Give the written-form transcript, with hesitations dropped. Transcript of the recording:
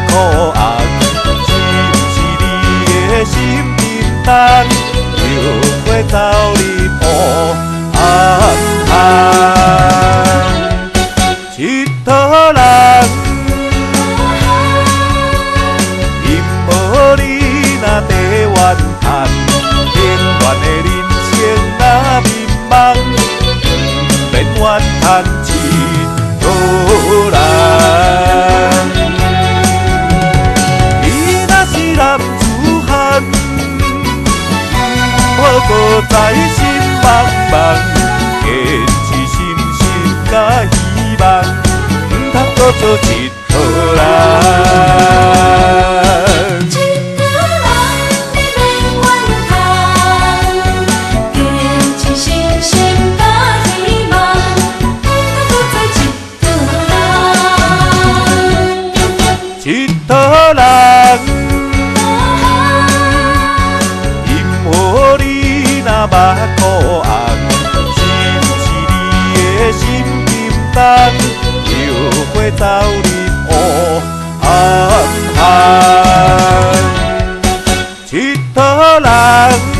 苦红，是毋是你的心沉重，又会走入黑暗巷？佚佗人，因无你若地怨叹，平凡的人生若迷茫，免怨叹佚佗人。你若是男子汉，我搁在心茫茫，坚持心心甲希望，唔通搁做佚佗人。佚佗人，因何你若目苦红，是毋是你的心沉重，又会走入黑暗巷？佚佗人。